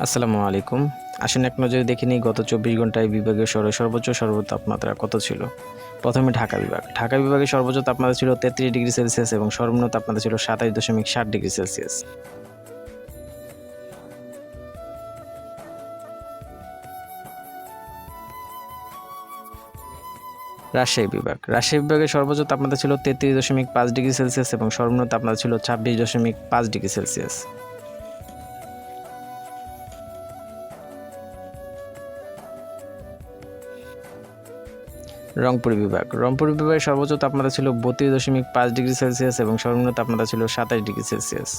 আসসালামু আলাইকুম। আসুন এক নজরে দেখে নিই গত ২৪ ঘন্টায় বিভাগীয় শহরে সর্বোচ্চ সর্বনিম্ন তাপমাত্রা কত ছিল। প্রথমে ঢাকা বিভাগ। ঢাকা বিভাগে সর্বোচ্চ তাপমাত্রা ছিল ৩৩ ডিগ্রি সেলসিয়াস এবং সর্বনিম্ন তাপমাত্রা ছিল ২৭.৭ ডিগ্রি সেলসিয়াস। রাজশাহী বিভাগ। রাজশাহী বিভাগে সর্বোচ্চ তাপমাত্রা ছিল ৩৩.৫ ডিগ্রি সেলসিয়াস এবং সর্বনিম্ন তাপমাত্রা ছিল ২৬.৫ ডিগ্রি সেলসিয়াস। রংপুর বিভাগ। রংপুর বিভাগে সর্বোচ্চ তাপমাত্রা ছিল ৩২.৫ ডিগ্রি সেলসিয়াস এবং সর্বনিম্ন তাপমাত্রা ছিল ২৭ ডিগ্রি সেলসিয়াস।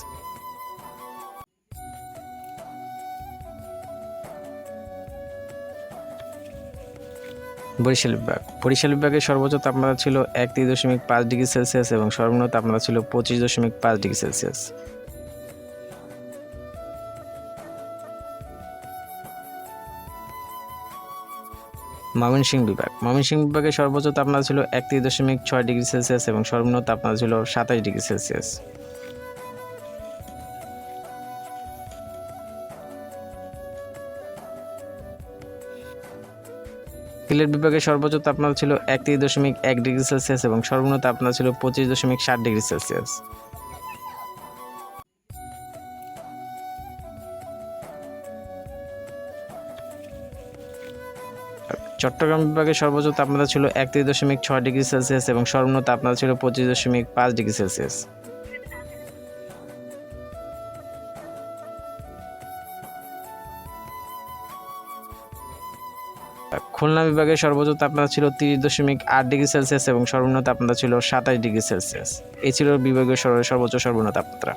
বরিশাল বিভাগ। বরিশাল বিভাগে সর্বোচ্চ তাপমাত্রা ছিল ৩১.৫ ডিগ্রি সেলসিয়াস এবং সর্বনিম্ন তাপমাত্রা ছিল ২৫.৫ ডিগ্রি সেলসিয়াস। ময়মনসিংহ বিভাগ। ময়মনসিংহ বিভাগে সর্বোচ্চ তাপমাত্রা ছিল ৩১.৬ ডিগ্রি সেলসিয়াস এবং সর্বনিম্ন তাপমাত্রা ছিল ২৭ ডিগ্রি সেলসিয়াস। সিলেট বিভাগে সর্বোচ্চ তাপমাত্রা ছিল ৩১.১ ডিগ্রি সেলসিয়াস এবং সর্বনিম্ন তাপমাত্রা ছিল ২৫.৭ ডিগ্রি সেলসিয়াস। চট্টগ্রাম বিভাগে সর্বোচ্চ তাপমাত্রা ছিল ৩১.৬ ডিগ্রি সেলসিয়াস এবং সর্বনিম্ন তাপমাত্রা ছিল ২৫.৫ ডিগ্রি সেলসিয়াস। খুলনা বিভাগে সর্বোচ্চ তাপমাত্রা ছিল ৩০.৮ ডিগ্রি সেলসিয়াস এবং সর্বনিম্ন তাপমাত্রা ছিল ২৭ ডিগ্রি সেলসিয়াস। এই ছিল বিভাগীয় শহরের সর্বোচ্চ সর্বনিম্ন তাপমাত্রা।